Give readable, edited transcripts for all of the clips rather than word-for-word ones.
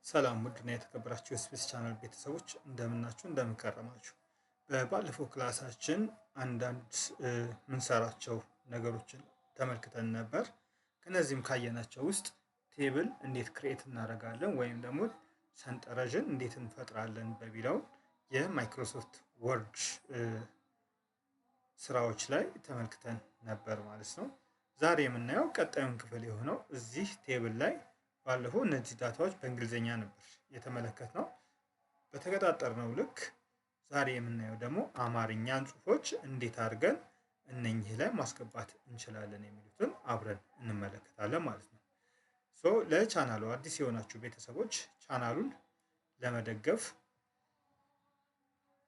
ሰላም ውድና የተከበራችሁ የስፔስ ቻናል ቤተሰቦች እንደምናችሁ እንደምንከረማችሁ። በባለፈው ክላሳችን አንዳንድ ምንሰራቸው ነገሮችን ተመልክተን ነበር። ከነዚህም ካየናቸው ውስጥ ቴብል እንዴት ክሬት እናደርጋለን ወይም ደግሞ ሰንጠረዥን እንዴት እንፈጥራለን በሚለው የማይክሮሶፍት ወርድ ስራዎች ላይ ተመልክተን ነበር ማለት ነው። ዛሬ የምናየው ቀጣዩን ክፍል የሆነው እዚህ ቴብል ላይ ባለፈው እነዚህ ዳታዎች በእንግሊዝኛ ነበር የተመለከትነው። በተቀጣጠርነው ልክ ዛሬ የምናየው ደግሞ አማርኛን ጽሁፎች እንዴት አድርገን እነኚህ ላይ ማስገባት እንችላለን የሚሉትን አብረን እንመለከታለን ማለት ነው። ለቻናሉ አዲስ የሆናችሁ ቤተሰቦች ቻናሉን ለመደገፍ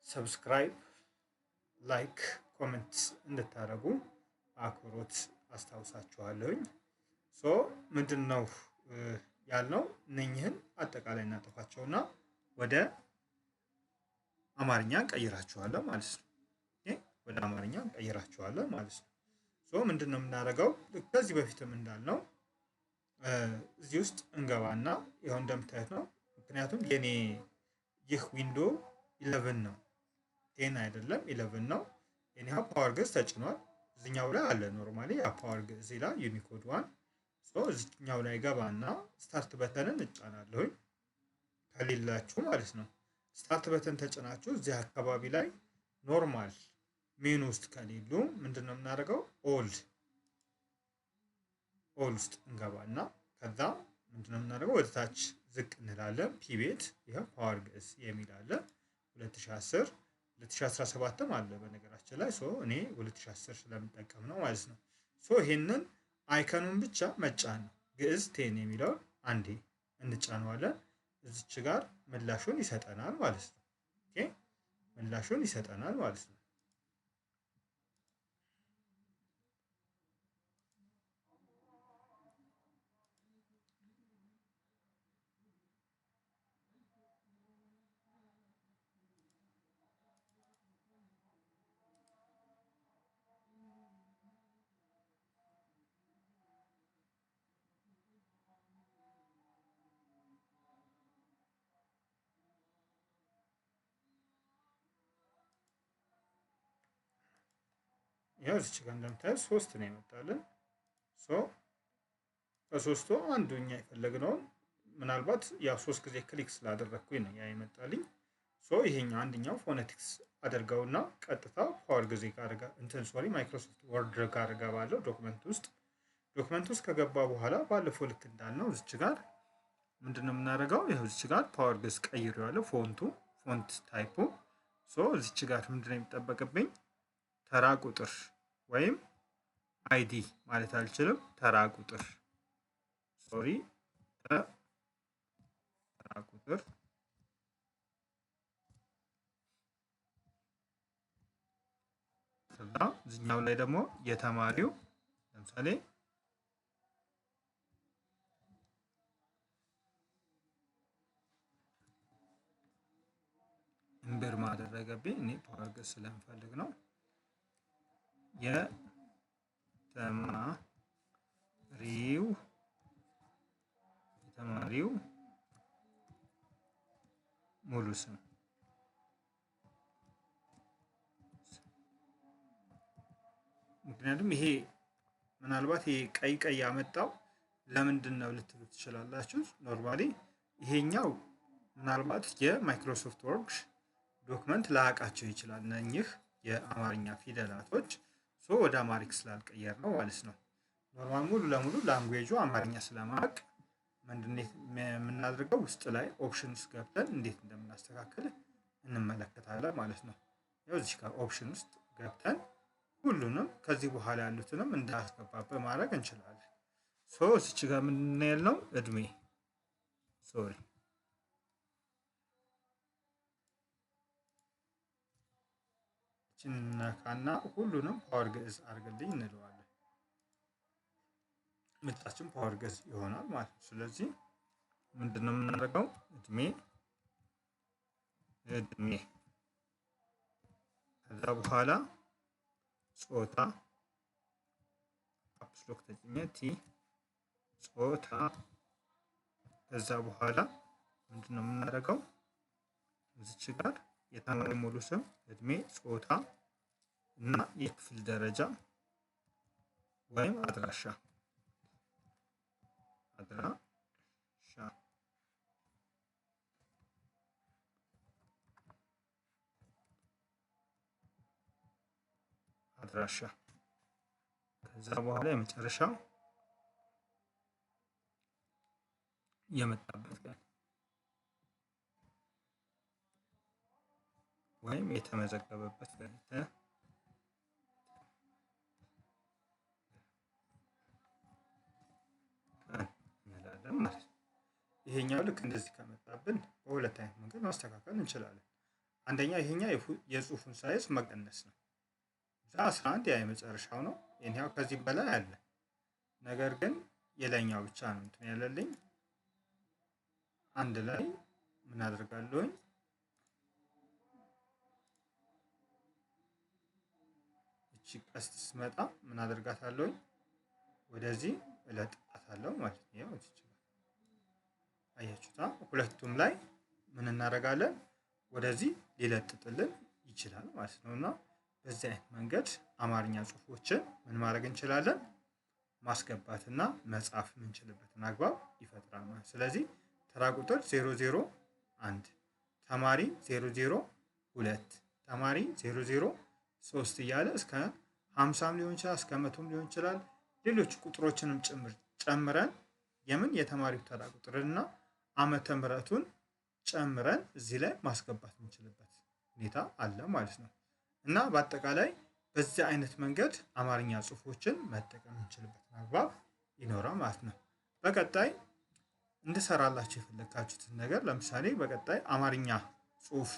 ሰብስክራይብ፣ ላይክ፣ ኮሜንት እንድታደርጉ አክብሮት አስታውሳችኋለሁኝ። ምንድነው ያልነው? እነኚህን አጠቃላይ እናጠፋቸውና ወደ አማርኛ እንቀይራቸዋለን ማለት ነው። ወደ አማርኛ እንቀይራቸዋለን ማለት ነው። ምንድነው የምናደርገው? ከዚህ በፊትም እንዳልነው እዚህ ውስጥ እንገባና ይኸው እንደምታዩት ነው። ምክንያቱም የኔ ይህ ዊንዶ 11 ነው፣ 10 አይደለም 11 ነው። የኔ ፓወር ግዕዝ ተጭኗል። እዚህኛው ላይ አለ ኖርማሊ ፓወር ግዕዝ እዚህ ላይ ዩኒኮድ 1 እዚህኛው ላይ ገባና ስታርት በተንን እጫናለሁኝ ከሌላችሁ ማለት ነው። ስታርት በተን ተጭናችሁ እዚህ አካባቢ ላይ ኖርማል ሜኑ ውስጥ ከሌሉ ምንድነው የምናደርገው? ኦል ውስጥ እንገባና ከዛ ምንድነው የምናደርገው? ወደ ታች ዝቅ እንላለን። ፒ ቤት ይሄ ፓወር ግዕዝ የሚል አለ። 2010 2017ም አለ በነገራችን ላይ እኔ 2010 ስለምጠቀም ነው ማለት ነው። ይሄንን አይከኑን ብቻ መጫን ነው። ግዕዝ 10 የሚለውን አንዴ እንጫነዋለን። እዚች ጋር ምላሹን ይሰጠናል ማለት ነው። ምላሹን ይሰጠናል ማለት ነው። ያው እዚህ ጋር እንደምታዩት 3 ነው የመጣልን። ከሶስቱ አንዱኛ የፈለግነውን ምናልባት ያው 3 ጊዜ ክሊክ ስላደረኩኝ ነው ያ የመጣልኝ። ይሄኛው አንደኛው ፎኔቲክስ አደርገውና ቀጥታ ፓወር ግዕዝ ጋር ማይክሮሶፍት ወርድ ጋር ገባለሁ። ዶክመንት ውስጥ ከገባ በኋላ ባለፈው ልክ እንዳልነው እዚች ጋር ምንድነው የምናደርገው? ይኸው እዚች ጋር ፓወር ግዕዝ ቀይሬዋለሁ። ፎንት ታይፑ እዚች ጋር ምንድነው የሚጠበቅብኝ? ተራ ቁጥር ወይም አይዲ ማለት አልችልም። ተራ ቁጥር ተራ ቁጥር ከዛ እዚህኛው ላይ ደግሞ የተማሪው ለምሳሌ እንብር ማደረገብኝ እኔ ፓወር ግዕዝ ስለምፈልግ ነው። የተማሪው ሙሉ ስም ምክንያቱም ይሄ ምናልባት ይሄ ቀይ ያመጣው ለምንድን ነው ልትሉ ትችላላችሁ። ኖርማሊ ይሄኛው ምናልባት የማይክሮሶፍት ወርድ ዶክመንት ላያውቃቸው ይችላል እነኚህ የአማርኛ ፊደላቶች ወደ አማሪክ ስላልቀየር ነው ማለት ነው። ኖርማል ሙሉ ለሙሉ ላንጉዌጁ አማርኛ ስለማያውቅ ምንድነው የምናደርገው? ውስጥ ላይ ኦፕሽን ውስጥ ገብተን እንዴት እንደምናስተካክል እንመለከታለን ማለት ነው። ያው እዚህ ጋር ኦፕሽን ውስጥ ገብተን ሁሉንም ከዚህ በኋላ ያሉትንም እንዳያስገባበት ማድረግ እንችላለን። እዚች ጋር ምንድነው ያልነው? እድሜ ነካና ሁሉንም ፓወር ግዕዝ አድርግልኝ እንለዋለን። ምርጫችን ፓወር ግዕዝ ይሆናል ማለት ነው። ስለዚህ ምንድነው የምናደርገው? እድሜ ከዛ በኋላ ጾታ አፕስሎክ ተጭኘ ቲ ጾታ ከዛ በኋላ የምናደርገው እዚች ጋር የተማሪ ሙሉ ስም፣ እድሜ፣ ጾታ እና የክፍል ደረጃ ወይም አድራሻ ከዛ በኋላ የመጨረሻው የመጣበት ቀን ወይም የተመዘገበበት ቀን እንላለን ማለት ነው። ይሄኛው ልክ እንደዚህ ከመጣብን በሁለት አይነት መንገድ ማስተካከል እንችላለን። አንደኛ ይሄኛው የጽሁፉን ሳይዝ መቀነስ ነው። 11 ያ የመጨረሻው ነው። ይሄኛው ከዚህ በላይ አለ። ነገር ግን የላይኛው ብቻ ነው እንትን ያለልኝ። አንድ ላይ ምን አደርጋለሁኝ? እቺ ቀስት ስትመጣ ምን አደርጋታለሁኝ? ወደዚህ እለጥፋታለሁ ማለት ነው። ያው እቺ አያችሁታ። ሁለቱም ላይ ምን እናደርጋለን? ወደዚህ ሊለጥጥልን ይችላል ማለት ነው። እና በዚህ አይነት መንገድ አማርኛ ጽሁፎችን ምን ማድረግ እንችላለን? ማስገባትና መጻፍ የምንችልበትን አግባብ ይፈጥራል ማለት። ስለዚህ ተራ ቁጥር 001 ተማሪ 002 ተማሪ 003 እያለ እስከ 50ም ሊሆን ይችላል፣ እስከ 100ም ሊሆን ይችላል። ሌሎች ቁጥሮችንም ጨምረን የምን የተማሪው ተራ ቁጥርና ዓመተ ምሕረቱን ጨምረን እዚህ ላይ ማስገባት የምንችልበት ሁኔታ አለ ማለት ነው። እና በአጠቃላይ በዚህ አይነት መንገድ አማርኛ ጽሁፎችን መጠቀም የምንችልበት አግባብ ይኖራል ማለት ነው። በቀጣይ እንድሰራላችሁ የፈለጋችሁትን ነገር ለምሳሌ በቀጣይ አማርኛ ጽሁፍ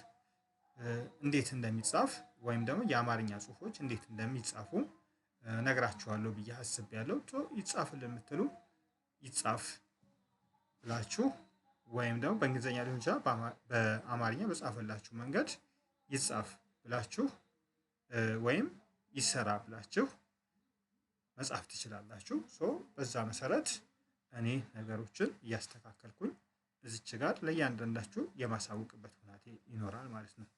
እንዴት እንደሚጻፍ ወይም ደግሞ የአማርኛ ጽሁፎች እንዴት እንደሚጻፉ ነግራችኋለሁ ብዬ አስቤያለሁ። ይጻፍልን የምትሉ ይጻፍ ብላችሁ ወይም ደግሞ በእንግሊዝኛ ሊሆን ይችላል በአማርኛ በጻፈላችሁ መንገድ ይጻፍ ብላችሁ ወይም ይሰራ ብላችሁ መጻፍ ትችላላችሁ። በዛ መሰረት እኔ ነገሮችን እያስተካከልኩኝ እዚች ጋር ለእያንዳንዳችሁ የማሳውቅበት ሁኔታ ይኖራል ማለት ነው።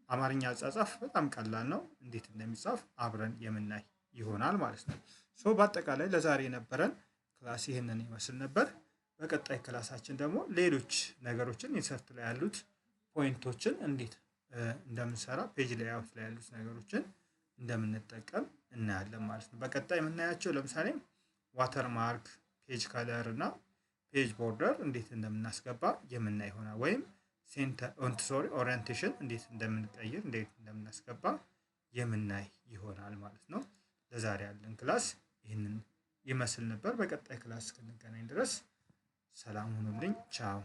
አማርኛ አጻጻፍ በጣም ቀላል ነው። እንዴት እንደሚጻፍ አብረን የምናይ ይሆናል ማለት ነው። በአጠቃላይ ለዛሬ የነበረን ክላስ ይህንን ይመስል ነበር። በቀጣይ ክላሳችን ደግሞ ሌሎች ነገሮችን ኢንሰርት ላይ ያሉት ፖይንቶችን እንዴት እንደምንሰራ ፔጅ ሌይአውት ላይ ያሉት ነገሮችን እንደምንጠቀም እናያለን ማለት ነው። በቀጣይ የምናያቸው ለምሳሌ ዋተር ማርክ፣ ፔጅ ከለር እና ፔጅ ቦርደር እንዴት እንደምናስገባ የምናይ ይሆናል። ወይም ኦሪየንቴሽን እንዴት እንደምንቀይር እንዴት እንደምናስገባ የምናይ ይሆናል ማለት ነው። ለዛሬ ያለን ክላስ ይህንን ይመስል ነበር። በቀጣይ ክላስ እስክንገናኝ ድረስ ሰላም ሁኑልኝ። ቻው።